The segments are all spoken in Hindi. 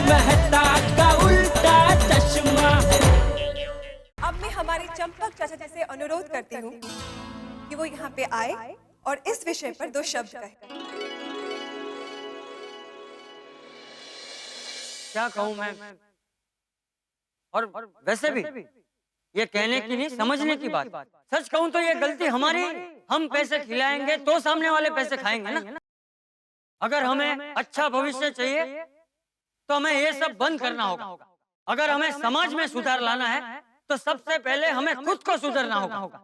मेहता का उल्टा चश्मा। अब मैं हमारी चंपक चाचा जी से अनुरोध करती हूँ कि वो यहाँ पे आए और इस विषय पर दो शब्द कहें। क्या कहूँ मैं? और वैसे भी ये कहने की नहीं, समझने की बात। सच कहूँ तो ये गलती हमारी। हम पैसे खिलाएंगे तो सामने वाले पैसे खाएंगे ना। अगर हमें अच्छा भविष्य चाहिए तो हमें ये सब बंद करना होगा। अगर हमें समाज में सुधार लाना है तो सबसे पहले हमें खुद को सुधरना होगा।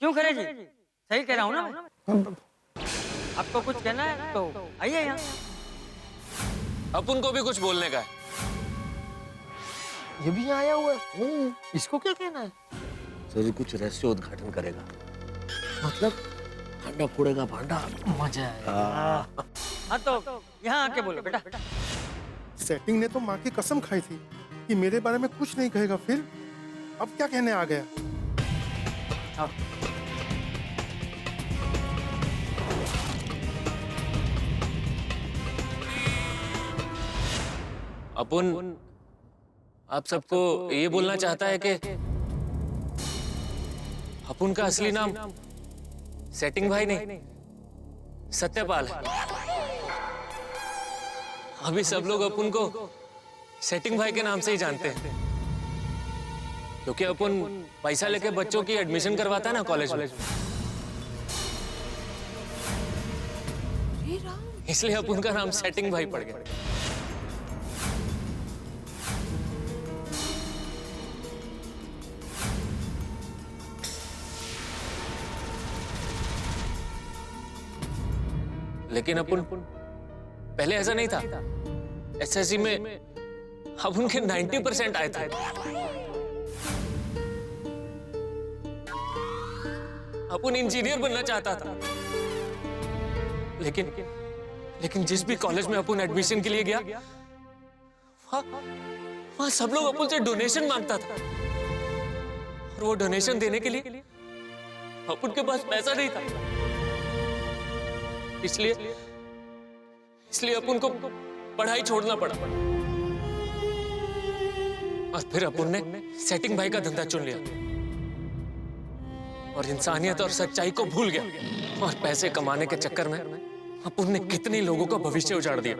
क्यों करे जी? सही कह रहा हूँ ना मैं? आपको कुछ कहना है तो आइए यहाँ। अपन को भी कुछ बोलने का है। ये भी आया हुआ है। इसको क्या कहना है? सर कुछ रहस्य उद्घाटन करेगा। मतलब भांडा फोड़ेगा भांडा। मजा आया। हाँ तो यहाँ आके बोलो बेटा। सेटिंग ने तो माँ की कसम खाई थी कि मेरे बारे में कुछ नहीं कहेगा, फिर अब क्या कहने आ गया? हाँ। अपन आप सबको ये बोलना चाहता है कि अपन का असली नाम सेटिंग भाई नहीं, सत्यपाल है। अभी सब लोग अपन को सेटिंग भाई के नाम से ही जानते हैं, क्योंकि अपन पैसा लेके बच्चों की एडमिशन करवाता है ना कॉलेज में, इसलिए अपन का नाम सेटिंग भाई पड़ गया। लेकिन अपन पहले ऐसा नहीं था। एसएससी में अब उनके 90% आए थे। अपन इंजीनियर बनना चाहता था, लेकिन जिस भी कॉलेज में अपन एडमिशन के लिए गया, वहां सब लोग अपन से डोनेशन मांगता था, और वो डोनेशन देने के लिए अपन के पास पैसा नहीं था। इसलिए अपन को पढ़ाई छोड़ना पड़ा, और फिर अपन ने सेटिंग भाई का धंधा चुन लिया और इंसानियत और सच्चाई को भूल गया, और पैसे कमाने के चक्कर में अपन ने कितने लोगों का भविष्य उजाड़ दिया,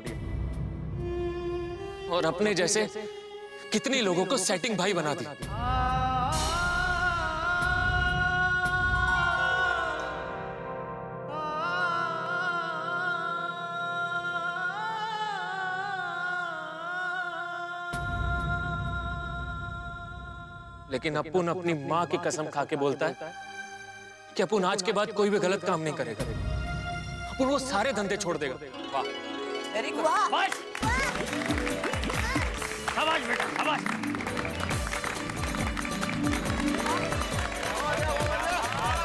और अपने जैसे कितने लोगों को सेटिंग भाई बना दिया। लेकिन अपन अपनी माँ की कसम खा के बोलता है कि अपन आज के बाद कोई भी गलत काम नहीं करेगा। अपन वो सारे धंधे छोड़ देगा। वाह, वेरी गुड। शाबाश बेटा, शाबाश।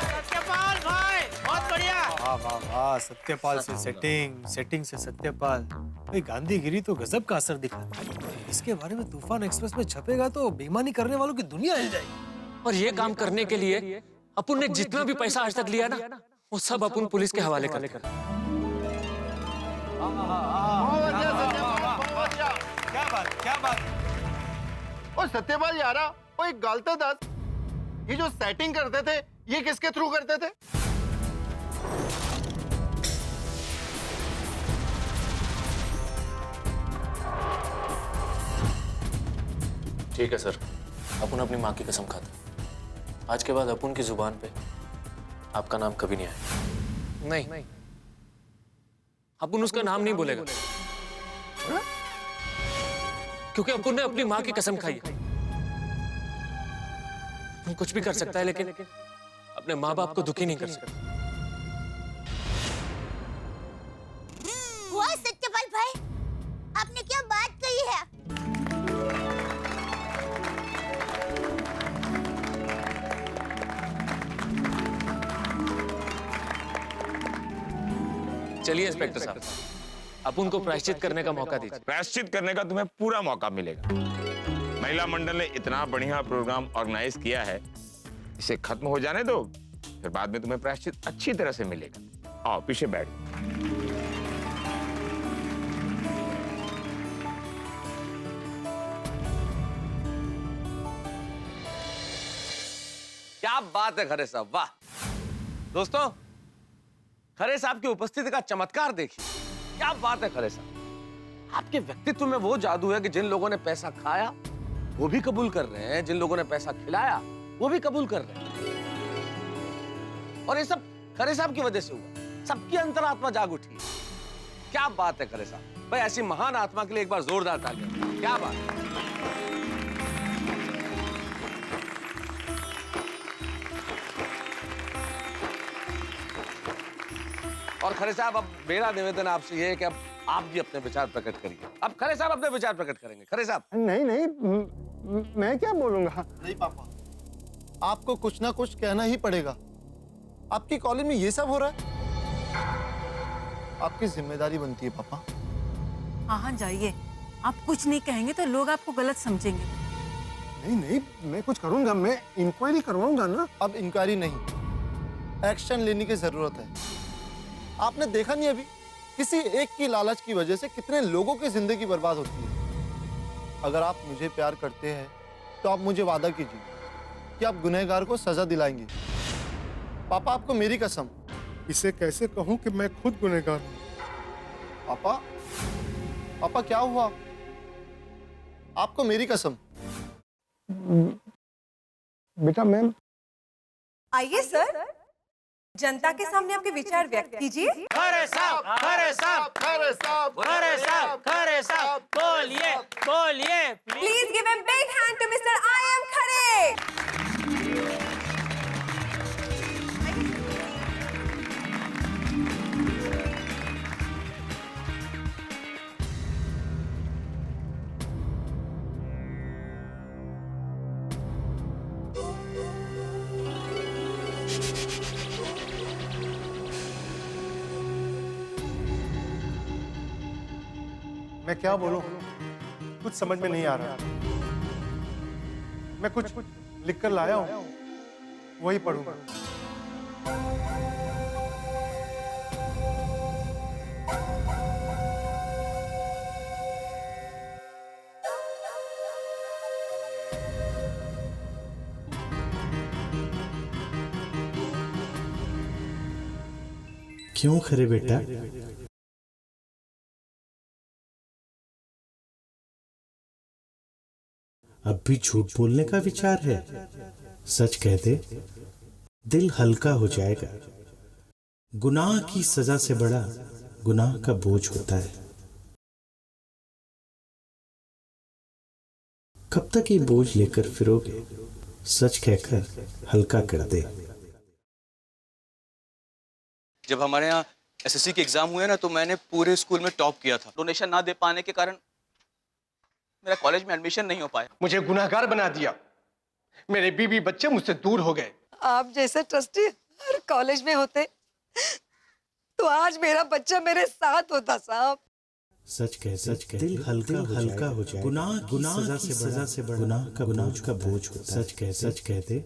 सत्यपाल भाई, बहुत बढ़िया। वाह वाह वाह, सत्यपाल से सेटिंग, सेटिंग से सत्यपाल। भाई गांधीगिरी तो गजब का असर दिखाता है। इसके बारे में तूफान एक्सप्रेस में छपेगा तो बेईमानी करने वालों की दुनिया हिल जाएगी। और ये काम करने के लिए अपन ने जितना भी पैसा आज तक लिया ना, वो सब अपन पुलिस के हवाले कर। क्या बात, क्या बात। और सत्यपाल यारा, वो एक गालते दस, ये जो सेटिंग करते थे, ये किसके थ्रू करते थे? ठीक है सर, अपन अपनी माँ की कसम खाते, आज के बाद अपन की जुबान पे आपका नाम कभी नहीं आएगा। नहीं, अपन उसका नाम नहीं बोलेगा, क्योंकि अपन ने अपनी माँ की कसम खाई है। अपन कुछ भी कर सकता है, लेकिन अपने माँ बाप को दुखी नहीं कर सकता। वाह सत्यपाल भाई, आपने क्या बात कही है। चलिए इंस्पेक्टर साहब, अपन को प्रायश्चित करने का मौका दीजिए। प्रायश्चित करने का तुम्हें पूरा मौका मिलेगा। महिला मंडल ने इतना बढ़िया प्रोग्राम ऑर्गेनाइज किया है, इसे खत्म हो जाने दो, फिर बाद में तुम्हें प्रायश्चित अच्छी तरह से मिलेगा। आओ पीछे बैठ। क्या बात है खरे साहब, वाह। दोस्तों, खरे साहब की उपस्थिति का चमत्कार देखिए, क्या बात है खरे साहब। आपके व्यक्तित्व में वो जादू है कि जिन लोगों ने पैसा खाया वो भी कबूल कर रहे हैं, जिन लोगों ने पैसा खिलाया वो भी कबूल कर रहे हैं। और ये सब खरे साहब की वजह से हुआ, सबकी अंतरात्मा जाग उठी है। क्या बात है खरे साहब, भाई ऐसी महान आत्मा के लिए एक बार जोरदार तालियां। क्या बात है। और खरे साहब, अब मेरा निवेदन आपसे ये है कि अब आप भी अपने विचार प्रकट करिए। अब खरे साहब अपने विचार प्रकट करेंगे। खरे साहब। नहीं नहीं, मैं क्या बोलूंगा? नहीं पापा, आपको कुछ ना कुछ कहना ही पड़ेगा। आपकी कॉलेज में ये सब हो रहा है, आपकी जिम्मेदारी बनती है पापा। हाँ हाँ जाइए, आप कुछ नहीं कहेंगे तो लोग आपको गलत समझेंगे। नहीं नहीं, मैं कुछ करूंगा, मैं इंक्वायरी करवाऊंगा ना। अब इंक्वायरी नहीं, एक्शन लेने की जरूरत है। आपने देखा नहीं अभी किसी एक की लालच की वजह से कितने लोगों की जिंदगी बर्बाद होती है। अगर आप मुझे प्यार करते हैं तो आप मुझे वादा कीजिए कि आप गुनहगार को सजा दिलाएंगे। पापा, आपको मेरी कसम। इसे कैसे कहूं कि मैं खुद गुनहगार हूं? पापा, पापा क्या हुआ? आपको मेरी कसम। बेटा मैम। आइए सर, जनता के सामने आपके विचार व्यक्त कीजिए। खरे साहब, खरे साहब, खरे साहब, खरे साहब, खरे साहब, बोलिए बोलिए। Please give a big hand to mister I am Khare. मैं क्या बोलूं, कुछ समझ में नहीं आ रहा। मैं कुछ लिख कर लाया हूं, वही पढ़ूंगा। क्यों खरे बेटा? अब भी झूठ बोलने का विचार है? सच कह दे, दिल हल्का हो जाएगा। गुनाह की सजा से बड़ा गुनाह का बोझ होता है। कब तक ये बोझ लेकर फिरोगे? सच कहकर हल्का कर दे। जब हमारे यहाँ एसएससी के एग्जाम हुए ना, तो मैंने पूरे स्कूल में टॉप किया था। डोनेशन ना दे पाने के कारण मेरा कॉलेज में एडमिशन नहीं हो पाया। मुझे गुनाहगार बना दिया। मेरे बीवी बच्चे मुझसे दूर हो गए। आप जैसे ट्रस्टी हर कॉलेज में होते तो आज मेरा बच्चा मेरे साथ होता साहब। सच कह दिल हल्का हो जाए। गुनाह की सजा से बड़ा गुनाह का बोझ होता है। सच कह दे।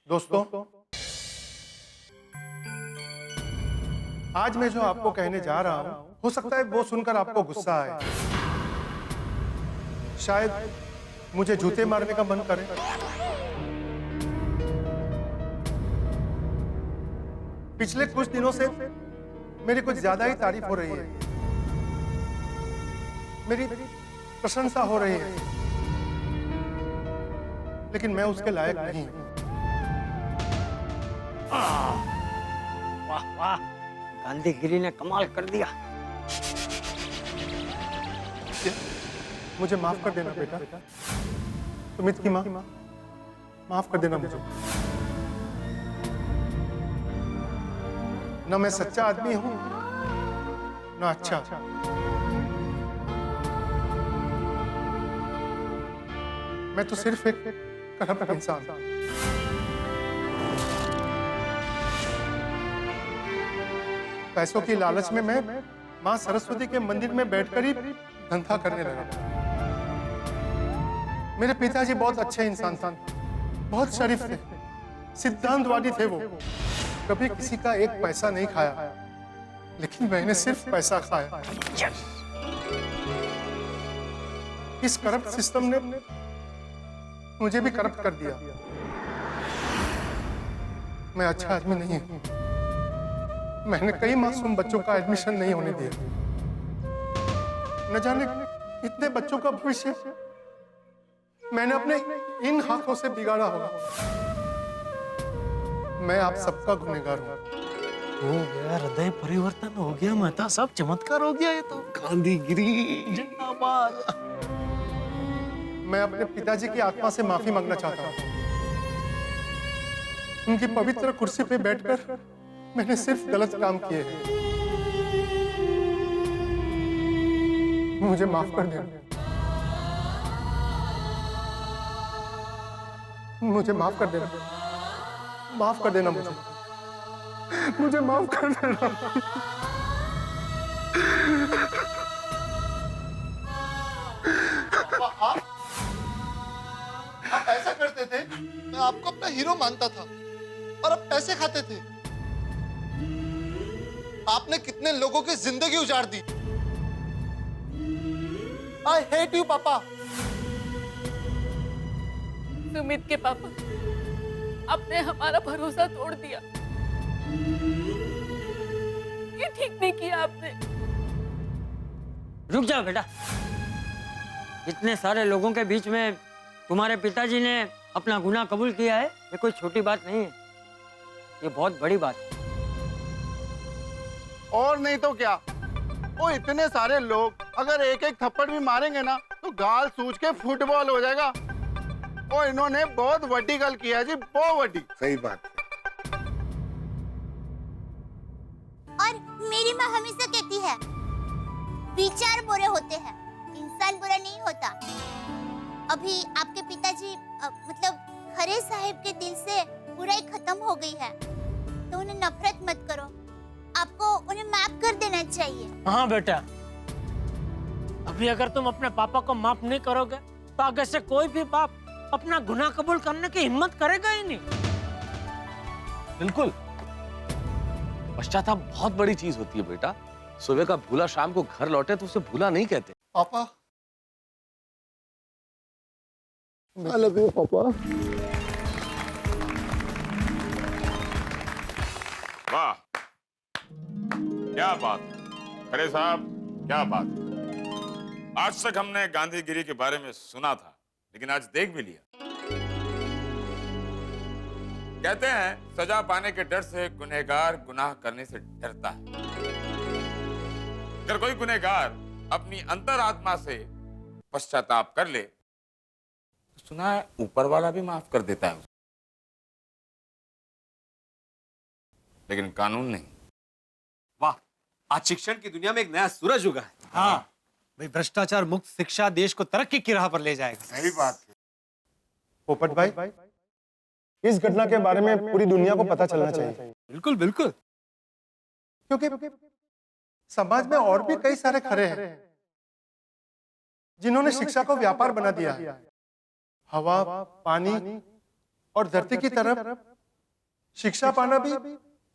दोस्तों, आज मैं जो आपको कहने जा रहा हूं, हो सकता है वो सुनकर आपको गुस्सा आए, शायद मुझे जूते मारने का मन करे। पिछले कुछ दिनों से मेरी कुछ ज्यादा ही तारीफ हो रही है, मेरी प्रशंसा हो रही है, लेकिन मैं उसके लायक नहीं हूं। वाह वाह, गांधीगिरी ने कमाल कर दिया। मुझे माफ कर देना बेटा, सुमित की माँ, माफ कर देना मुझे। ना मैं सच्चा आदमी हूं, ना अच्छा। मैं तो सिर्फ एक करप्ट इंसान। पैसों की लालच में मैं मां सरस्वती के मंदिर में बैठकर ही धंधा करने लगा। मेरे पिताजी बहुत अच्छे इंसान थे, बहुत शरीफ थे, सिद्धांतवादी थे वो। कभी किसी का एक पैसा नहीं खाया, लेकिन मैंने सिर्फ पैसा खाया। इस करप्ट सिस्टम ने मुझे भी करप्ट कर दिया। मैं अच्छा आदमी नहीं हूँ। मैंने कई मासूम बच्चों का एडमिशन नहीं होने दिया। न जाने कितने बच्चों का भविष्य मैंने अपने इन हाथों से बिगाड़ा होगा। मैं आप सबका गुनहगार हूँ। हो गया हृदय परिवर्तन, हो गया मेहता साहब, चमत्कार हो गया ये तो। गांधीगिरी जिंदाबाद। मैं अपने पिताजी की आत्मा से माफी मांगना चाहता हूँ। उनकी पवित्र कुर्सी पे बैठकर मैंने सिर्फ गलत काम किए हैं। मुझे माफ कर देना। मुझे माफ कर देना। माफ कर देना मुझे। मुझे माफ कर देना। आप ऐसा करते थे, मैं आपको अपना हीरो मानता था, और अब पैसे खाते थे। आपने कितने लोगों की जिंदगी उजाड़ दी। I hate you, पापा। सुमित के पापा, आपने हमारा भरोसा तोड़ दिया। ये ठीक नहीं किया आपने। रुक जाओ बेटा। इतने सारे लोगों के बीच में तुम्हारे पिताजी ने अपना गुनाह कबूल किया है, ये कोई छोटी बात नहीं है, ये बहुत बड़ी बात है। और नहीं तो क्या, वो इतने सारे लोग अगर एक एक थप्पड़ भी मारेंगे ना तो गाल सूज के फुटबॉल हो जाएगा। और इन्होंने बहुत वड्डी गल किया जी, बहुत वड्डी। सही बात। और मेरी माँ हमेशा कहती है, विचार बुरे होते हैं, इंसान बुरा नहीं होता। अभी आपके पिताजी मतलब खरे साहिब के दिल से बुराई खत्म हो गई है, तो उन्हें नफरत मत करो, आपको उन्हें माफ कर देना चाहिए। हाँ बेटा, अभी अगर तुम अपने पापा को माफ नहीं करोगे तो आगे से कोई भी बाप अपना गुनाह कबूल करने की हिम्मत करेगा ही नहीं। बिल्कुल। पश्चाताप बहुत बड़ी चीज होती है बेटा। सुबह का भूला शाम को घर लौटे तो उसे भूला नहीं कहते। पापा, I love you, पापा। वाह, क्या बात है खरे साहब, क्या बात है। आज तक हमने गांधीगिरी के बारे में सुना था, लेकिन आज देख भी लिया। कहते हैं सजा पाने के डर से गुनहगार गुनाह करने से डरता है। अगर कोई गुनहगार अपनी अंतरात्मा से पश्चाताप कर ले तो सुना है ऊपर वाला भी माफ कर देता है, लेकिन कानून नहीं। वाह, आज शिक्षण की दुनिया में एक नया सूरज उगा है। हाँ भाई, भ्रष्टाचार मुक्त शिक्षा देश को तरक्की की राह पर ले जाएगा। सही बात है। पोपट भाई, इस घटना के बारे में पूरी दुनिया को पता चलना चाहिए। बिल्कुल बिल्कुल, क्योंकि समाज में और भी कई सारे खरे हैं जिन्होंने शिक्षा को व्यापार बना दिया है। हवा, पानी और धरती की तरफ शिक्षा पाना भी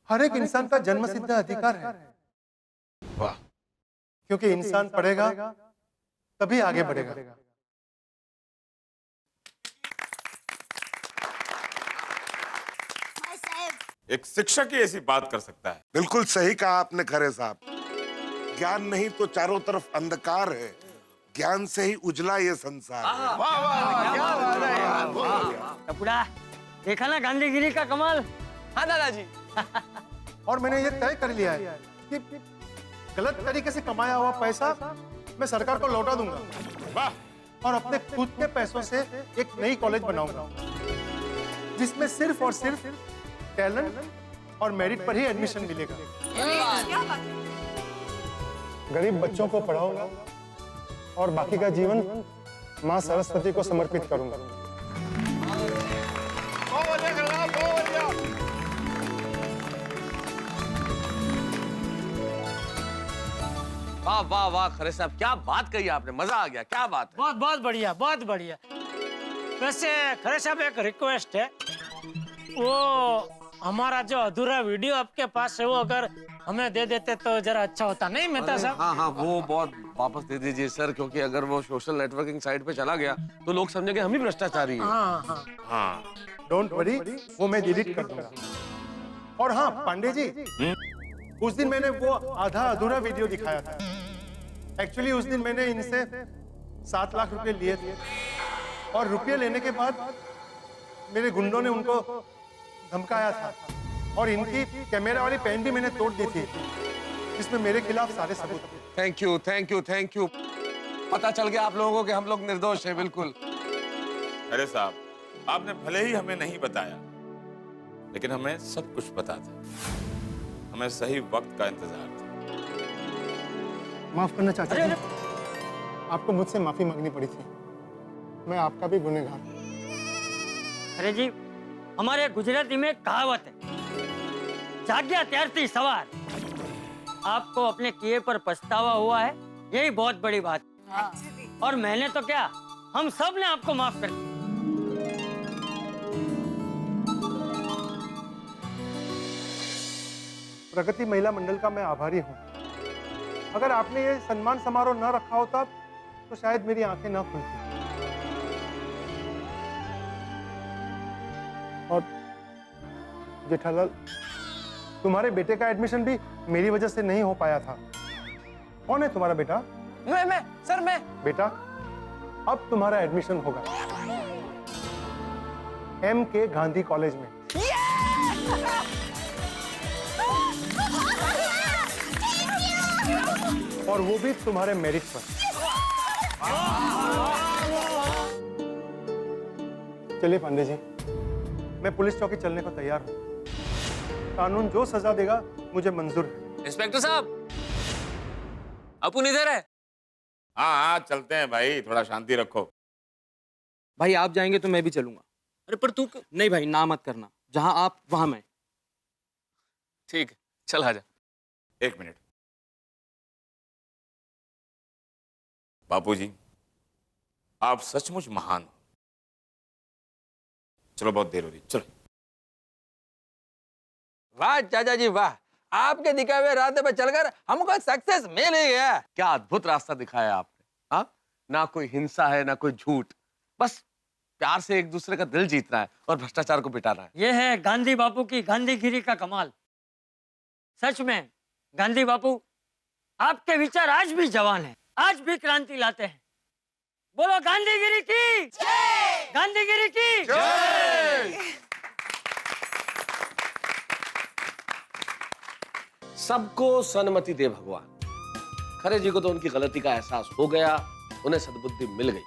हर एक इंसान का जन्मसिद्ध अधिकार है। वाह, क्योंकि इंसान पढ़ेगा तभी आगे बढ़ेगा। एक शिक्षक ही ऐसी बात कर सकता है। बिल्कुल सही कहा आपने खरे साहब। ज्ञान नहीं तो चारों तरफ अंधकार है, ज्ञान से ही उजला ये संसार है। टपुड़ा, देखा ना गांधीगिरी का कमाल। हाँ दादाजी। और मैंने ये तय कर लिया है कि गलत तरीके से कमाया हुआ पैसा मैं सरकार को लौटा दूंगा। वाह। और अपने खुद के पैसों से एक नई कॉलेज बनाऊंगा जिसमें सिर्फ और सिर्फ टैलेंट और मेरिट पर ही एडमिशन मिलेगा। गरीब बच्चों को पढ़ाऊंगा और बाकी का जीवन माँ सरस्वती को समर्पित करूंगा। वाह वाह वाह खरे साहब, क्या बात कही आपने, मजा आ गया। क्या बात है। बहुत बहुत बढ़िया, बहुत बढ़िया। वैसे खरे साहब एक रिक्वेस्ट है, वो हमारा जो अधूरा वीडियो आपके पास है वो अगर हमें दे देते तो जरा अच्छा होता, नहीं मेहता साहब? हाँ हाँ, वो बहुत वापस दे दीजिए सर, क्योंकि अगर वो सोशल नेटवर्किंग साइट पे चला गया तो लोग समझेंगे हम ही भ्रष्टाचारी हैं। हाँ हाँ हाँ, डोंट वरी, वो मैं डिलीट कर दूंगा। और हाँ पांडे जी, उस दिन मैंने वो आधा अधूरा वीडियो दिखाया था। एक्चुअली उस दिन मैंने इनसे 7 लाख रुपए लिए थे और रुपये लेने के बाद मेरे गुंडों ने उनको धमकाया था और इनकी कैमरा वाली पेन भी मैंने तोड़ दी थी, जिसमें मेरे खिलाफ सारे सबूत थे। Thank you, thank you, thank you. पता चल गया आप लोगों को कि हम लोग निर्दोष हैं, बिल्कुल। अरे साहब, आपने भले ही हमें नहीं बताया, लेकिन हमें सब कुछ पता था। हमें सही वक्त का इंतजार था। माफ करना चाचा जी, आपको मुझसे माफी मांगनी पड़ी थी। मैं आपका भी गुनहगार हूं। अरे जी, हमारे गुजराती में कहावत है, जाग्या त्यारती सवार। आपको अपने किए पर पछतावा हुआ है, यही बहुत बड़ी बात है। और मैंने तो क्या, हम सब ने आपको माफ कर दिया। प्रगति महिला मंडल का मैं आभारी हूँ। अगर आपने ये सम्मान समारोह न रखा होता तो शायद मेरी आंखें न खुलती। और जेठालाल, तुम्हारे बेटे का एडमिशन भी मेरी वजह से नहीं हो पाया था। कौन है तुम्हारा बेटा? मैं सर, मैं। बेटा, अब तुम्हारा एडमिशन होगा MK गांधी कॉलेज में। और वो भी तुम्हारे मेरिट पर। चलिए पांडे जी, मैं पुलिस चौकी चलने को तैयार हूँ। कानून जो सजा देगा मुझे मंजूर है। इंस्पेक्टर साहब, अपुन इधर है। हाँ हाँ, चलते हैं भाई, थोड़ा शांति रखो। भाई आप जाएंगे तो मैं भी चलूंगा। अरे पर तू नहीं भाई, ना मत करना, जहां आप वहां मैं। ठीक है, चल आजा। 1 मिनट। बापूजी, आप सचमुच महान हो। चलो, बहुत देर हो रही, चलो। वाह चाचा जी वाह, आपके दिखाए हुए रास्ते पे चलकर हमको सक्सेस मिल ही गया। क्या अद्भुत रास्ता दिखाया आपने। हाँ, ना कोई हिंसा है, ना कोई झूठ, बस प्यार से एक दूसरे का दिल जीतना है और भ्रष्टाचार को मिटाना है। ये है गांधी बापू की गांधीगिरी का कमाल। सच में गांधी बापू, आपके विचार आज भी जवान हैं, आज भी क्रांति लाते हैं। बोलो गांधीगिरी की जय! गांधीगिरी की जय! सबको सन्मति दे भगवान। खरे जी को तो उनकी गलती का एहसास हो गया, उन्हें सद्बुद्धि मिल गई,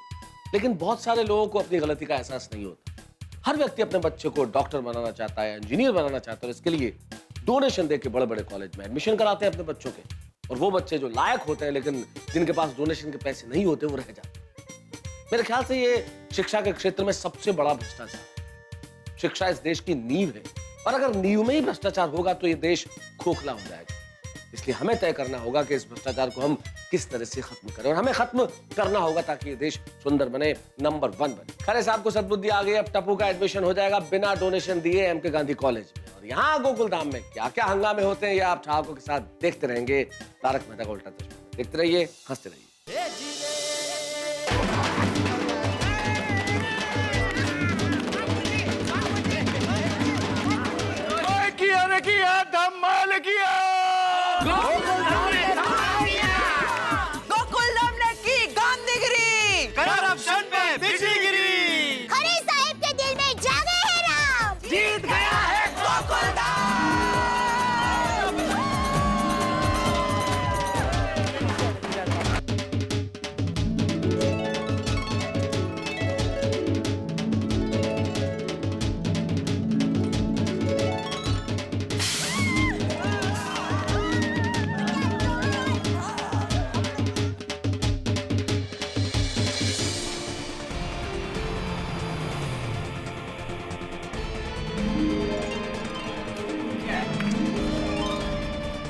लेकिन बहुत सारे लोगों को अपनी गलती का एहसास नहीं होता। हर व्यक्ति अपने बच्चे को डॉक्टर बनाना चाहता है, इंजीनियर बनाना चाहता है, इसके लिए डोनेशन देके बड़े बड़े कॉलेज में एडमिशन कराते हैं अपने बच्चों के। और वो बच्चे जो लायक होते हैं लेकिन जिनके पास डोनेशन के पैसे नहीं होते, वो रह जाते हैं। मेरे ख्याल से ये शिक्षा के क्षेत्र में सबसे बड़ा भ्रष्टाचार। शिक्षा इस देश की नींव है, और अगर नींव में ही भ्रष्टाचार होगा तो ये देश खोखला हो जाएगा। इसलिए हमें तय करना होगा कि इस भ्रष्टाचार को हम किस तरह से खत्म करें, और हमें खत्म करना होगा ताकि ये देश सुंदर बने, नंबर 1 बने। खरे साहब को सद्बुद्धि आ गई, अब टप्पू का एडमिशन हो जाएगा बिना डोनेशन दिए MK गांधी कॉलेज में। और यहाँ गोकुलधाम में क्या क्या हंगामे होते हैं, ये आप ठाकुर के साथ देखते रहेंगे। तारक मेहता का उल्टा चश्मा देखते रहिए, हंसते रहिए। किया धमाल किया, गोकुलधाम ने की गांधीगिरी, करप्शन पे बिजलीगिरी, खरे साहिब के दिल में जागे है राम, जीत गया है गोकुलधाम।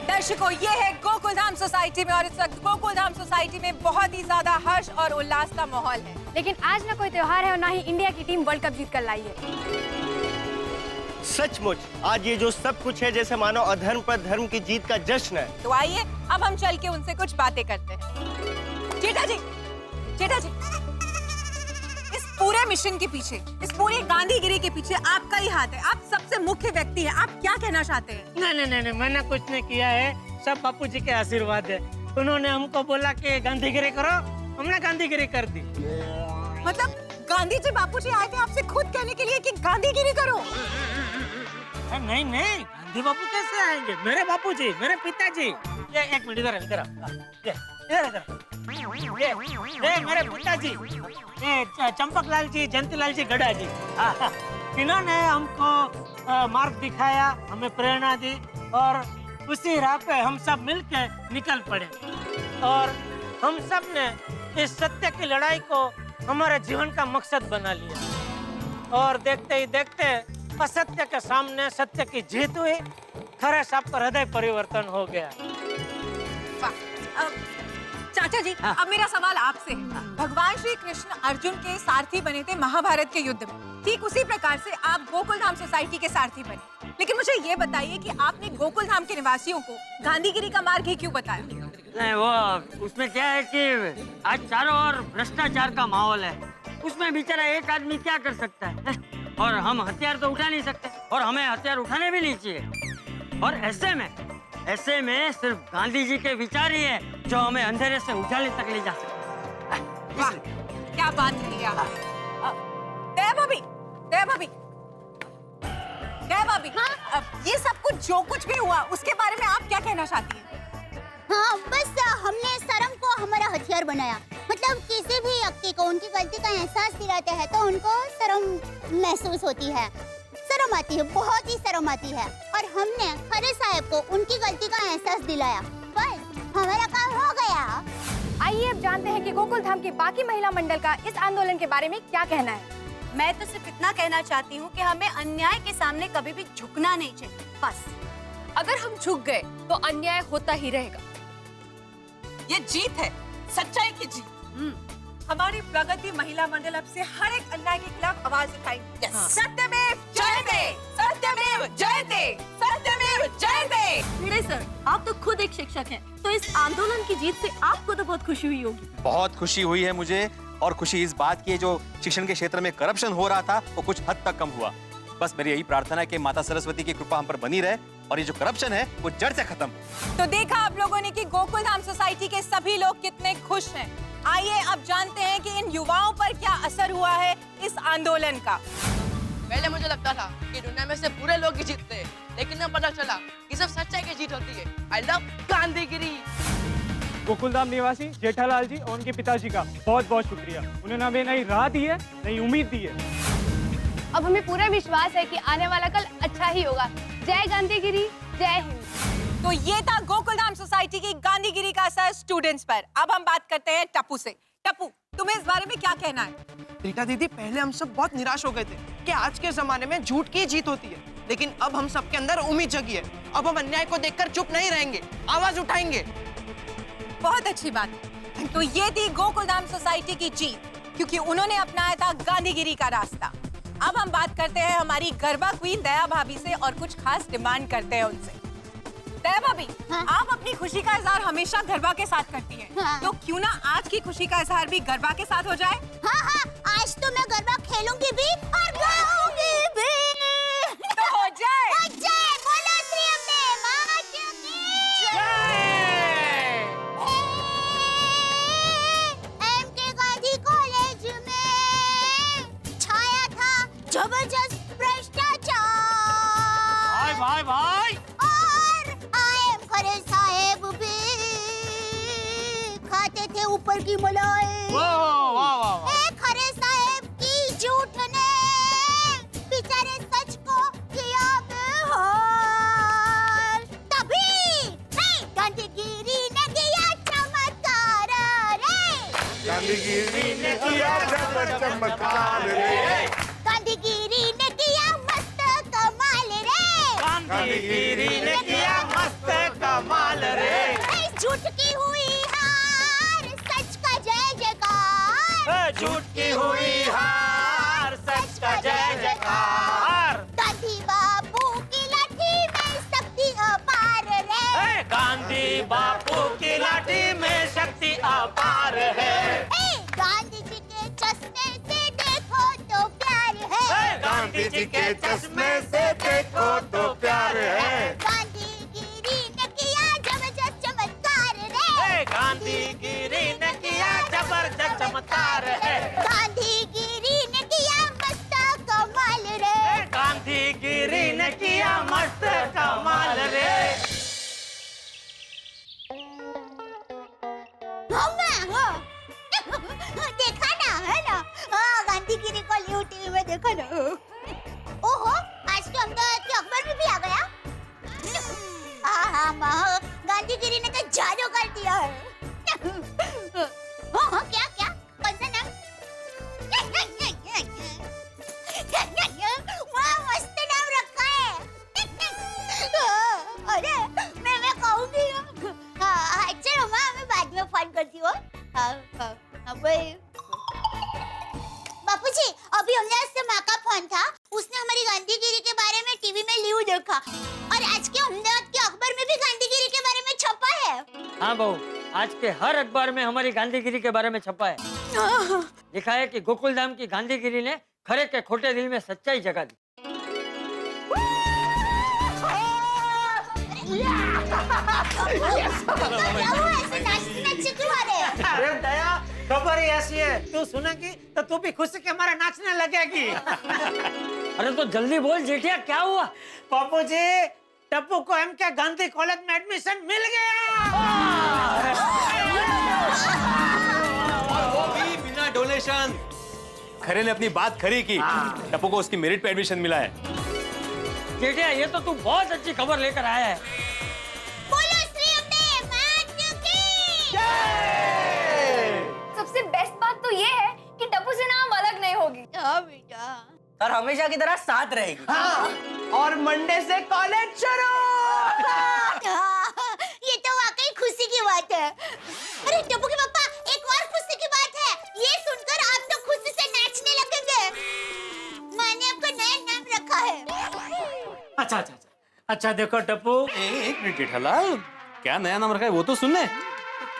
दर्शकों, ये है गोकुलधाम सोसाइटी में, और इस वक्त गोकुलधाम सोसाइटी में बहुत ही ज्यादा हर्ष और उल्लास का माहौल है। लेकिन आज ना कोई त्योहार है और ना ही इंडिया की टीम वर्ल्ड कप जीत कर लाई है। सचमुच आज ये जो सब कुछ है, जैसे मानो अधर्म पर धर्म की जीत का जश्न है। तो आइए अब हम चल के उनसे कुछ बातें करते हैं। जेठा जी, इस पूरे मिशन के पीछे, इस पूरे गांधीगिरी के पीछे आपका ही हाथ है। आप सबसे मुख्य व्यक्ति हैं। आप क्या कहना चाहते हैं? नहीं, मैंने कुछ नहीं किया है, सब बापूजी के आशीर्वाद है। उन्होंने हमको बोला कि गांधीगिरी करो, हमने गांधीगिरी कर दी। मतलब गांधी जी बापूजी आए थे आपसे खुद कहने के लिए कि गांधीगिरी करो? नहीं, गांधी बापू कैसे आएंगे? मेरे बापूजी, मेरे पिताजी। ये एक मिनट, इधर ये मेरे पिताजी, ये चंपकलाल जी, जयंतीलाल जी गड़ा जी, इन्होंने हमको मार्ग दिखाया, हमें प्रेरणा दी और उसी राह पे हम सब मिलकर निकल पड़े और हम सब ने इस सत्य की लड़ाई को हमारे जीवन का मकसद बना लिया और देखते ही देखते असत्य के सामने सत्य की जीत हुई। खरे साहब का हृदय परिवर्तन हो गया। चाचा जी, अब मेरा सवाल आपसे है। भगवान श्री कृष्ण अर्जुन के सारथी बने थे महाभारत के युद्ध में, ठीक उसी प्रकार से आप गोकुल धाम सोसाइटी के सारथी बने। लेकिन मुझे ये बताइए कि आपने गोकुल धाम के निवासियों को गांधीगिरी का मार्ग ही क्यों बताया? नहीं, वो उसमें क्या है कि आज चारों ओर भ्रष्टाचार का माहौल है, उसमें बेचारा एक आदमी क्या कर सकता है? और हम हथियार तो उठा नहीं सकते और हमें हथियार उठाने भी नहीं चाहिए। और ऐसे में सिर्फ गांधी जी के विचार ही है जो हमें अंधेरे से उजाले तक ले जा सकते हैं। वाह, क्या बात कही आप। दया भाभी, अब ये सब कुछ जो कुछ भी हुआ उसके बारे में आप क्या कहना चाहती हैं? हाँ, बस हमने शर्म को हमारा हथियार बनाया। मतलब किसी भी व्यक्ति को उनकी गलती का एहसास दिलाते हैं तो उनको शर्म महसूस होती है, शर्म आती है, बहुत ही शर्म आती है। और हमने खरे साहब को उनकी गलती का एहसास दिलाया, बस हमारा काम हो गया। आइए अब जानते हैं कि गोकुल धाम की बाकी महिला मंडल का इस आंदोलन के बारे में क्या कहना है। मैं तो सिर्फ इतना कहना चाहती हूँ कि हमें अन्याय के सामने कभी भी झुकना नहीं चाहिए, बस। अगर हम झुक गए तो अन्याय होता ही रहेगा। ये जीत है, सच्चाई की जीत। हमारी प्रगति महिला मंडल अब से हर एक अन्याय के खिलाफ आवाज उठाएगी। सत्यमेव जयते, सत्यमेव जयते, सत्यमेव जयते। भिड़े सर, आप तो खुद एक शिक्षक हैं, तो इस आंदोलन की जीत से आपको तो बहुत खुशी हुई होगी। बहुत खुशी हुई है मुझे, और खुशी इस बात की है जो शिक्षण के क्षेत्र में करप्शन हो रहा था वो कुछ हद तक कम हुआ। बस मेरी यही प्रार्थना है कि माता सरस्वती की कृपा हम पर बनी रहे और ये जो करप्शन है वो जड़ से खत्म हो। तो देखा आप लोगों ने कि गोकुल धाम सोसाइटी के सभी लोग कितने खुश हैं। आइए अब जानते हैं कि इन युवाओं पर क्या असर हुआ है इस आंदोलन का। पहले मुझे लगता था कि दुनिया में से बुरे लोग ही जीतते हैं, लेकिन अब पता चला कि सिर्फ सच्चाई की जीत होती है। I love Gandhigiri. गोकुलधाम निवासी जेठालाल जी और उनके पिताजी का बहुत बहुत शुक्रिया। उन्होंने हमें नई राह दी है, नई उम्मीद दी है। अब हमें पूरा विश्वास है कि आने वाला कल अच्छा ही होगा। जय गांधीगिरी, जय हिंद। तो ये था गोकुल धाम सोसाइटी की गांधीगिरी का असर स्टूडेंट्स पर। अब हम बात करते हैं टप्पू से। टप्पू, तुम्हें इस बारे में क्या कहना है? रीटा दीदी, पहले हम सब बहुत निराश हो गए थे कि आज के जमाने में झूठ की जीत होती है, लेकिन अब हम सबके अंदर उम्मीद जगी है। अब हम अन्याय को देखकर चुप नहीं रहेंगे, आवाज उठाएंगे। बहुत अच्छी बात है। तो ये थी गोकुल धाम सोसाइटी की जीत, क्योंकि उन्होंने अपनाया था गांधीगिरी का रास्ता। अब हम बात करते हैं हमारी गरबा क्वीन दया भाभी से और कुछ खास डिमांड करते हैं उनसे। दया भाभी, आप अपनी खुशी का इजहार हमेशा गरबा के साथ करती हैं। तो क्यों ना आज की खुशी का इजहार भी गरबा के साथ हो जाए? हाँ, आज तो मैं गरबा खेलूंगी भी और गाऊंगी भी। तो हो जाए। बोलो श्री अम्बे मां की जय। एमके गांधी कॉलेज में छाया था जबरदस्त भ्रष्टाचार। भाई और आएम खरे साहेब भी खाते थे ऊपर की मलाई। वाह। खरे साहेब की झूठ ने बेचारे सच को किया बेहाल। तभी गांधीगिरी ने किया चमत्कार रे। गांधीगिरी ने किया चमत्कार रे। गांधीगिरी ने किया मस्त कमाल रे। गांधीगिरी ने किया मस्त कमाल रे। झूठ की हुई हार, सच का जय जयकार। झूठ की हुई हार, सच का जय जयकार। गांधी बापू की लाठी में शक्ति अपार रे। गांधी बापू की लाठी में शक्ति अपार है। गांधी जी के चश्मे से देखो के चश्मे से देखो तो प्यार है। गांधीगिरी ने किया जबरदस्त चमत्कार रे। गांधीगिरी ने किया जबरदस्त चमत्कार है। गांधीगिरी ने किया मस्त कमाल रे। गांधीगिरी ने किया मस्त कमाल रे। देखा ना, है ना? हाँ, गांधीगिरी को न्यू टीवी में देखा ना। ओहो, आज तो अहमदाबाद के अखबार में भी आ गया। हाँ, गांधीगिरी ने तो जादू कर दिया है। हाँ, क्या? कौन सा नाम? वाह, मस्त नाम रखा है। अरे, मैं कहूँगी। हाँ, चलो माँ, मैं बाद में फोन करती हूँ। हाँ, बापूजी, अभी हमने से माँ का फोन था। उसने हमारी गांधीगिरी के बारे में टीवी में न्यूज़ देखा और आज के अहमदाबाद के अखबार में भी गांधीगिरी के बारे में छपा है। हाँ बहू, आज के हर अखबार में हमारी गांधीगिरी के बारे में छपा है। लिखा है कि गोकुलधाम की गांधीगिरी ने खरे के खोटे दिल में सच्चाई जगा दी। अरे दया, खबर ही ऐसी है, तू सुनेगी तो तू भी खुशी के मारे नाचने लगेगी। अरे तो जल्दी बोल जेठिया, क्या हुआ? पापू जी, टप्पू को एमके गांधी कॉलेज में एडमिशन मिल गया। और वो भी बिना डोनेशन। खरे ने अपनी बात खरी की। टप्पू को उसकी मेरिट पे एडमिशन मिला है। जेठिया, ये तो तू बहुत अच्छी खबर लेकर आया है। बोलो श्री अम्बे माता की। सबसे बेस्ट बात तो ये है कि टप्पू से ना हम अलग नहीं होगी। हाँ बेटा। और हमेशा की तरह साथ रहेगी। हाँ, और मंडे से कॉलेज शुरू। ये तो वाकई खुशी की बात है। अरे टप्पू के पापा, एक और खुशी की बात है। ये सुनकर आप तो खुशी से नाचने लगेंगे। माँ ने आपका नया नाम रखा है। अच्छा देखो टप्पू। एक मिनट जेठालाल, क्या नया नाम रखा है वो तो सुन ले।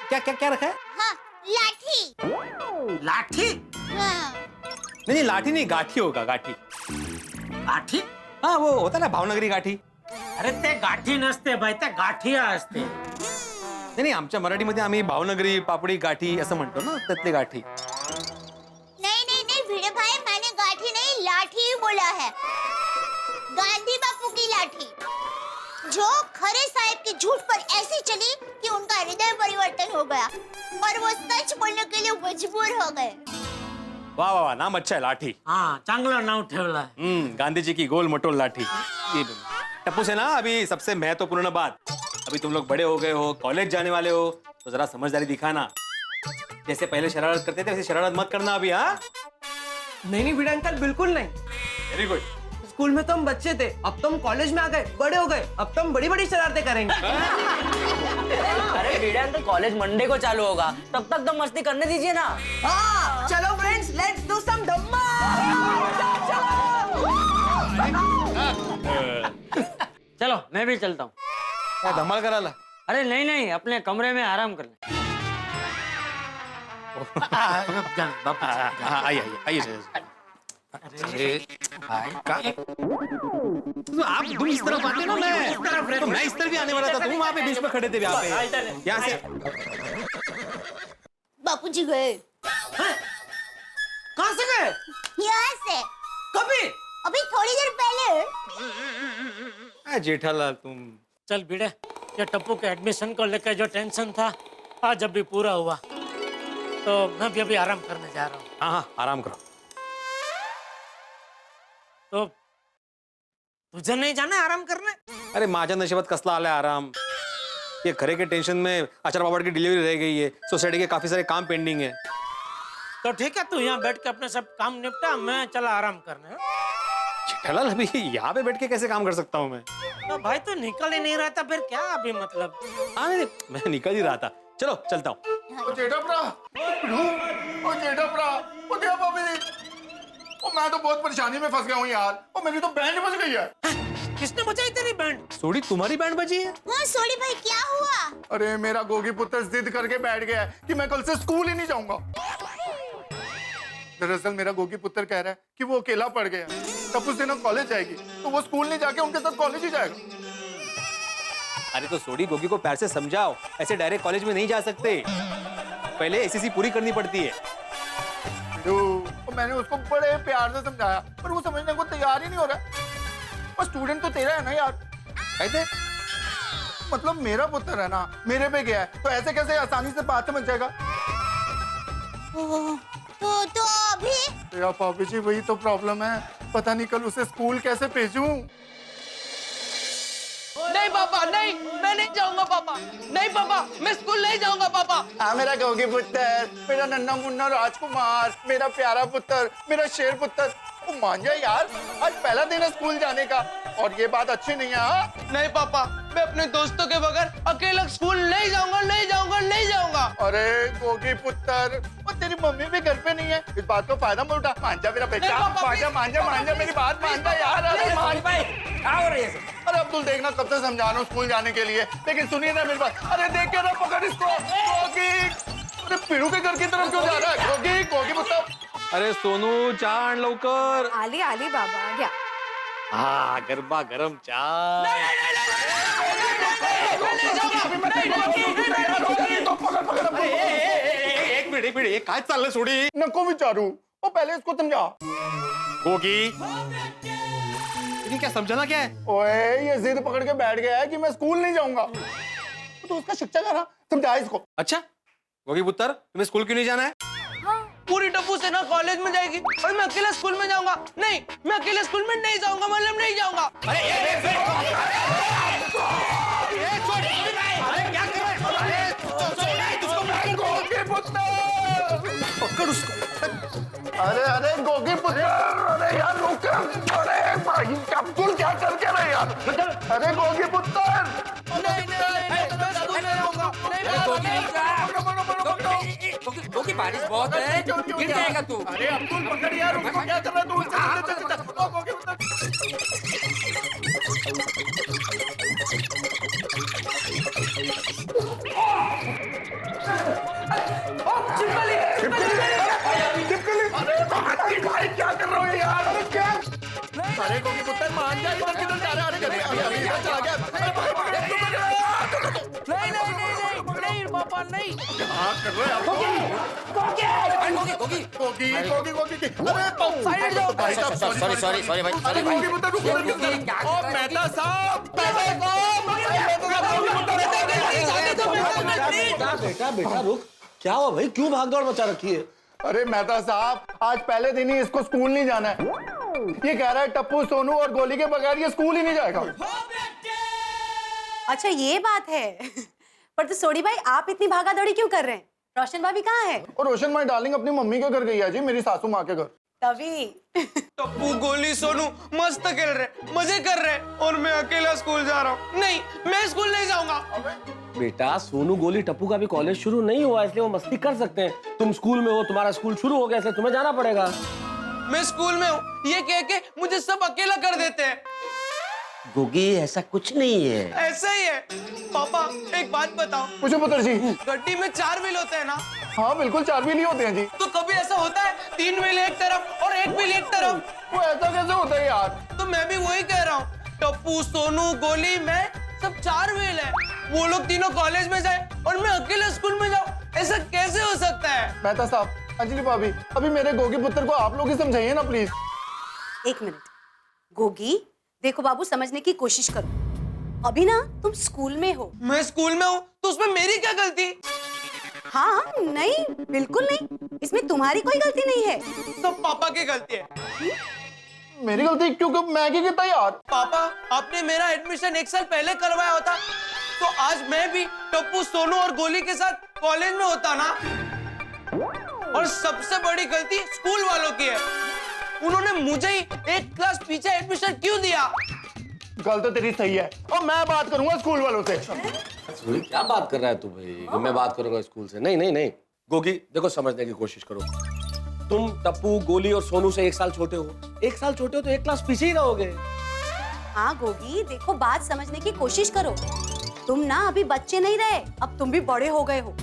क्या रखा है? हाँ, लाठी। लाठी? हाँ। नहीं, लाठी नहीं, गाठी होगा। गाठी? हाँ, वो होता ना भावनगरी गाठी। अरे ते गाठी नसते बाई, ते गाठिया असते। नाही आमच्या मराठीमध्ये आम्ही भावनगरी पापडी गाठी असं म्हणतो ना, त्यातली गाठी. नहीं भिड़े भाई, मैंने गाठी नहीं लाठी बोला है। गांधी बापू की लाठी, जो खरे साहब के झूठ पर ऐसी चली कि उनका हृदय परिवर्तन हो गया और वो सच बोलने के लिए मजबूर हो गए। वाह वाह, नाम अच्छा है, लाठी. हाँ, चांगला नाम ठेवला है. गांधी जी की गोल मटोल लाठी. ये टप्पू से ना अभी सबसे महत्वपूर्ण बात, अभी तुम लोग बड़े हो गए हो, कॉलेज जाने वाले हो, तो जरा समझदारी दिखाना. जैसे पहले शरारत करते थे वैसे शरारत मत करना अभी. हाँ, नहीं भिड़ा अंकल, बिल्कुल नहीं. Very good. स्कूल में तो हम बच्चे थे, अब तो हम कॉलेज में आ गए, बड़े हो गए, अब तो हम बड़ी बड़ी शरारतें करेंगे. अरे भिड़ा अंकल, कॉलेज मंडे को चालू होगा, तब तक तो मस्ती करने दीजिए ना. हाँ, चलो फ्रेंड्स, लेट्स डू सम धमाल. चलो मैं भी चलता हूँ. क्या धमाल करा ला? अरे नहीं, अपने कमरे में आराम कर ले. आइए. आप तुम इस तरफ आते ना, मैं इस तरफ भी आने वाला था. तुम वहाँ पे बीच में खड़े थे. यहाँ पे यहाँ से बापूजी गए. कहाँ से गए? यहाँ से. कभी? अभी थोड़ी देर पहले. जेठालाल तुम चल भिड़े, ये टप्पू के एडमिशन को लेकर जो टेंशन था आज अभी पूरा हुआ, तो मैं भी अभी आराम करने जा रहा हूँ. हाँ, आराम करो. तो तुझे नहीं जाना आराम करने? अरे माझ्या नशिबात कसला आलाय आराम. ये खरे के टेंशन में आचार बाबा की डिलीवरी रह गई है, सोसाइटी के काफी सारे काम पेंडिंग है. तो ठीक है, तू यहाँ बैठ के अपने सब काम निपटा, मैं चला आराम करने. जेठालाल अभी यहाँ पे बैठ के कैसे काम कर सकता हूँ मैं? तो भाई तू निकल ही नहीं रहा था, फिर क्या अभी मतलब? हाँ नहीं, मैं निकल ही रहा था. चलो चलता हूँ. मैं तो बहुत परेशानी में फंस गया हूँ यार. मेरी तो बैंड बज गई है. किसने बजाई तेरी बैंड? सोडी, तुम्हारी बैंड बजी है? हाँ सोडी भाई, क्या हुआ? अरे मेरा गोगी पुत्र जिद करके बैठ गया है कि मैं कल से स्कूल ही नहीं जाऊंगा. दरअसल मेरा गोगी पुत्र कह रहा है कि वो अकेला पड़ गया. टप्पू सेना कॉलेज जाएगी तो वो स्कूल नहीं जाके उनके साथ कॉलेज ही जाएगा। अरे तो सोडी गोगी को प्यार से समझाओ, ऐसे डायरेक्ट कॉलेज में नहीं जा सकते, पहले एसएससी पूरी करनी पड़ती है। तो मैंने उसको बड़े प्यार से समझाया पर वो समझने को तैयार ही नहीं हो रहा। और स्टूडेंट तो तेरा है ना यार। कहते मतलब मेरा पुत्र है ना, मेरे पे गया है तो ऐसे कैसे आसानी से बात समझ जाएगा। तो अभी या पापी जी वही तो प्रॉब्लम है, पता नहीं कल उसे स्कूल कैसे भेजूं। नहीं पापा नहीं, मैं नहीं जाऊंगा पापा। नहीं पापा, मैं स्कूल नहीं जाऊंगा पापा। हाँ मेरा गोगी पुत्र, मेरा नन्ना मुन्ना राजकुमार, मेरा प्यारा पुत्र, मेरा शेर पुत्र, वो मान जा यार, आज पहला दिन है स्कूल जाने का और ये बात अच्छी नहीं है। हाँ? नहीं पापा, मैं अपने दोस्तों के बगैर अकेला स्कूल नहीं जाऊंगा, नहीं जाऊंगा, नहीं जाऊंगा। अरे गोगी पुत्र, और तेरी मम्मी भी घर पे नहीं है, इस बात को फायदा मत उठा। मान जा मेरा बेटा, मान जा मेरी बात मान जा यार। अरे मान भाई, क्या हो रही है? अरे अब्दुल देखना कब से समझा रहा हूँ स्कूल जाने के लिए, लेकिन सुनिए ना मेरी बात। अरे देख के ना पकड़ इसको। गोगी, अरे पीड़ू के घर की तरफ क्यों जा रहा है? गोगी, गोगी पुत्र। अरे सोनू चाण लवकर। आली आली बाबा आ गया। हाँ गरबा गरम चाय। एक मिनिट ये काय चाललंय सोडी? नको विचारू, वो पहले इसको समझा। गोगी लेकिन क्या समझाना क्या है? ओए ये जिद पकड़ के बैठ गया है कि मैं स्कूल नहीं जाऊंगा, तो उसका शिक्षक है ना, समझा इसको। अच्छा गोगी पुत्र, तुम्हें स्कूल क्यों नहीं जाना है? पूरी टप्पू सेना कॉलेज में जाएगी और मैं अकेला स्कूल में जाऊंगा। नहीं, मैं अकेले स्कूल में नहीं जाऊंगा, मतलब नहीं जाऊंगा। अरे क्या कर रहे पकड़ उसको। अरे गोगी पुत्र, अरे यार रुक। अरे भाई अब्दुल क्या करके रहे यार? अरे गोगी पुत्र, गोगी बारिश बहुत है, गिर जाएगा तू। अरे अब्दुल पकड़ यार, उसको क्या कर रहा है तू? भाई क्या कर रहे हो यार? क्या? अरे गोगी पुत्र मान जा, इधर किधर जा रहा है? अरे अभी इधर चला गया। नहीं पापा नहीं। क्या कर रहे हो? गोगी। अरे साइड जाओ। सॉरी भाई, अरे गोगी पुत्र रुको। ओ मेहता साहब, बेटा रुक, क्या हुआ भाई, क्यों भागदौड़ मचा रखी है? अरे मेहता साहब, आज पहले दिन ही इसको स्कूल नहीं जाना है। ये कह रहा है टप्पू सोनू और गोली के बगैर ये स्कूल ही नहीं जाएगा। अच्छा ये बात है। पर तो सोडी भाई आप इतनी भागा दौड़ी क्यों कर रहे हैं? रोशन भाभी कहाँ है? और रोशन भाई डार्लिंग अपनी मम्मी के घर गई है जी, मेरी सासू माँ के घर। तभी टप्पू गोली सोनू मस्त खेल रहे, मजे कर रहे, और मैं अकेला स्कूल जा रहा हूँ। नहीं, मैं स्कूल नहीं जाऊंगा। बेटा सोनू गोली टप्पू का भी कॉलेज शुरू नहीं हुआ, इसलिए वो मस्ती कर सकते हैं। तुम स्कूल में हो, तुम्हारा स्कूल शुरू हो गया, इसलिए तुम्हें जाना पड़ेगा। मैं स्कूल में हूँ ये कह के मुझे सब अकेला कर देते हैं। गोगी ऐसा कुछ नहीं है। ऐसा ही है। पापा एक बात बताओ। पूछो पुत्र जी। गड्डी में 4 व्हील होते हैं ना? हाँ बिल्कुल 4 व्हील ही होते हैं जी। तो कभी ऐसा होता है 3 व्हील एक तरफ और 1 व्हील एक तरफ? वो ऐसा कैसे होता है यार? तो मैं भी वही कह रहा हूँ, टप्पू सोनू गोली मैं सब 4 व्हील है। वो लोग तीनों कॉलेज में जाए और मैं अकेले स्कूल में जाऊँ, ऐसा कैसे हो सकता है? मेहता साहब, अंजलि भाभी, अभी मेरे गोगी पुत्र को आप लोग ही समझाइए ना प्लीज। एक मिनट गोगी, देखो बाबू समझने की कोशिश करो। अभी ना तुम स्कूल में हो। मैं स्कूल में हूँ तो उसमें मेरी क्या गलती? हाँ नहीं बिल्कुल नहीं, इसमें तुम्हारी कोई गलती नहीं है। सब पापा की गलती है। मेरी गलती क्योंकि मैं क्या कहता यार? पापा आपने मेरा एडमिशन 1 साल पहले करवाया होता तो आज मैं भी टप्पू सोनू और गोली के साथ कॉलेज में होता ना। और सबसे बड़ी गलती स्कूल वालों की है, उन्होंने मुझे ही 1 क्लास पीछे एडमिशन क्यों दिया? गल तो तेरी सही है और मैं बात करूंगा स्कूल वालों से। क्या बात कर रहा है तू भाई? मैं बात करूंगा स्कूल से। नहीं गोगी देखो, समझने की कोशिश करो। तुम टप्पू गोली और सोनू से 1 साल छोटे हो। 1 साल छोटे हो तो 1 क्लास पीछे ही रहोगे। हाँ गोगी देखो, बात समझने की कोशिश करो। तुम ना अभी बच्चे नहीं रहे, अब तुम भी बड़े हो गए हो।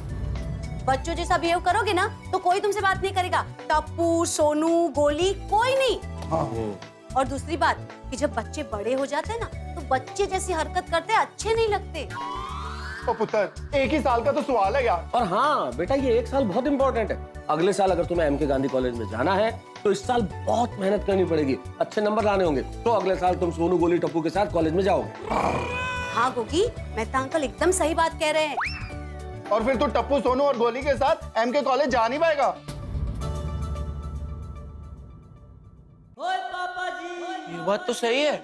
बच्चों जैसा बिहेव करोगे ना तो कोई तुमसे बात नहीं करेगा। टप्पू सोनू गोली कोई नहीं। हाँ। और दूसरी बात कि जब बच्चे बड़े हो जाते हैं ना तो बच्चे जैसी हरकत करते अच्छे नहीं लगते। ओ पुत्र, एक ही साल का तो सवाल है यार। और हाँ बेटा, ये एक साल बहुत इंपॉर्टेंट है। अगले साल अगर तुम्हें एमके गांधी कॉलेज में जाना है तो इस साल बहुत मेहनत करनी पड़ेगी, अच्छे नंबर लाने होंगे, तो अगले साल तुम सोनू, गोली, टप्पू के साथ कॉलेज में जाओगे। हाँ गोगी, मेहता अंकल एकदम सही बात कह रहे हैं। और फिर तू टप्पू, सोनू और गोली के साथ एमके कॉलेज जा नहीं पाएगा। ये बात तो सही है।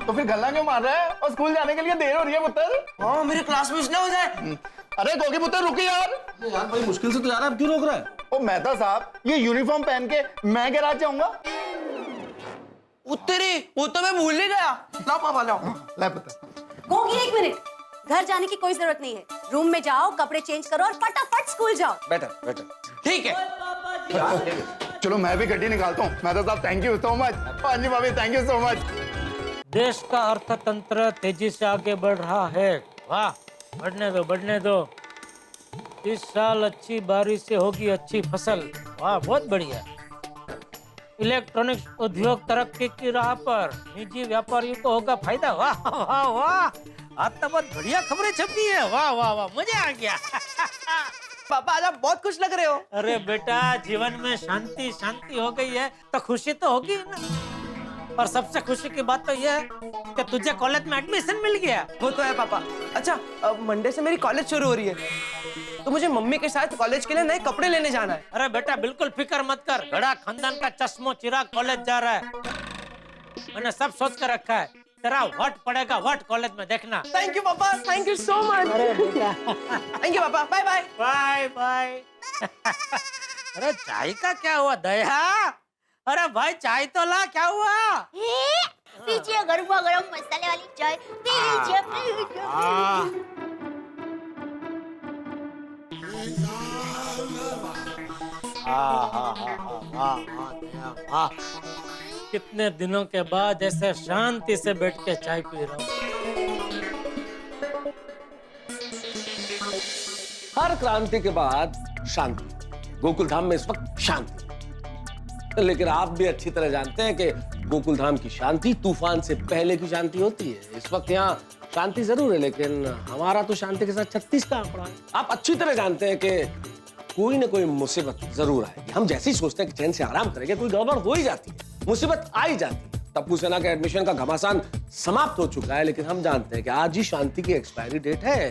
तो फिर गल्ला क्यों मार रहा है और स्कूल जाने के लिए देर हो रही है पुत्र। हाँ, मेरे क्लास मिस ना हो जाए। अरे गोगी पुत्र रुकी यार। यार बड़ी मुश्किल से तो जा रहा है, अब क्यों रोक रहा है? ओ मेहता साहब, ये यूनिफॉर्म पहन के मैं गैराज जाऊंगा? उत्तरी, वो तो मैं भूल ही गया। लाओ पापा लाओ। ले पुत्र। गोगी एक मिनट, घर जाने की कोई जरूरत नहीं है। रूम में जाओ, कपड़े चेंज करो और फटाफट स्कूल जाओ। बेटर। ठीक है। चलो मैं भी गड्डी निकालता हूँ। मेहता साहब थैंक यू सो मच। हाँ जी भाभी थैंक यू सो मच। देश का अर्थतंत्र तेजी से आगे बढ़ रहा है। वाह, बढ़ने दो। इस साल अच्छी बारिश से होगी अच्छी फसल। वाह, बहुत बढ़िया। इलेक्ट्रॉनिक्स उद्योग तरक्की की राह पर, निजी व्यापारियों को होगा फायदा। वाह वाह वाह, आज तो बहुत बढ़िया खबरें छपी है। वाह वाह वाह, मजा आ गया। पापा आज आप बहुत खुश लग रहे हो। अरे बेटा, जीवन में शांति हो गई है तो खुशी तो होगी ना। और सबसे खुशी की बात तो यह है कि तुझे कॉलेज में एडमिशन मिल गया। वो तो है पापा। अच्छा, मंडे से मेरी कॉलेज शुरू हो रही है, तो मुझे मम्मी के साथ कॉलेज के लिए नए कपड़े लेने जाना है। अरे बेटा, बिल्कुल फिक्र मत कर। बड़ा खानदान का चश्मो चिराग कॉलेज जा रहा है। मैंने सब सोच कर रखा है। तेरा वट पड़ेगा, वट कॉलेज में देखना। थैंक यू पापा, थैंक यू सो मच। अरे बेटा, थैंक यू पापा, बाय बाय। Bye bye. अरे चाय का क्या हुआ दया? अरे भाई चाय तो ला, क्या हुआ? पीछे गरम मसाले वाली चाय। पीछे। कितने दिनों के बाद ऐसे शांति से बैठ के चाय पी रहा हूँ। हर क्रांति के बाद शांति। गोकुल धाम में इस वक्त शांति, लेकिन आप भी अच्छी तरह जानते हैं कि गोकुल धाम की शांति तूफान से पहले की शांति होती है। इस वक्त यहाँ शांति जरूर है, लेकिन हमारा तो शांति के साथ 36 का आंकड़ा है। आप अच्छी तरह जानते हैं कि कोई ना कोई मुसीबत जरूर आएगी। हम जैसे ही सोचते हैं कि चैन से आराम करेंगे, कोई गड़बड़ हो ही जाती है, मुसीबत आ ही जाती है। टप्पू सेना के एडमिशन का घमासान समाप्त हो चुका है, लेकिन हम जानते हैं कि आज ही शांति की एक्सपायरी डेट है।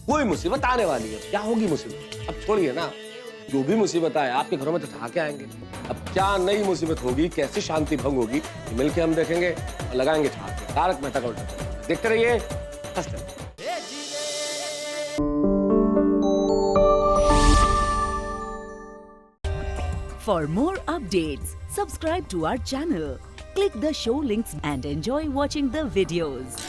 कोई मुसीबत आने वाली है। क्या होगी मुसीबत? अब छोड़िए ना, जो भी मुसीबत आए आपके घरों में तो ठा के आएंगे। अब क्या नई मुसीबत होगी, कैसी शांति भंग होगी, मिलके हम देखेंगे और लगाएंगे ठहाके। तारक मेहता का उल्टा चश्मा देखते रहिए, हंसते रहिए। For more updates, subscribe to our channel, click the show links and enjoy watching the videos.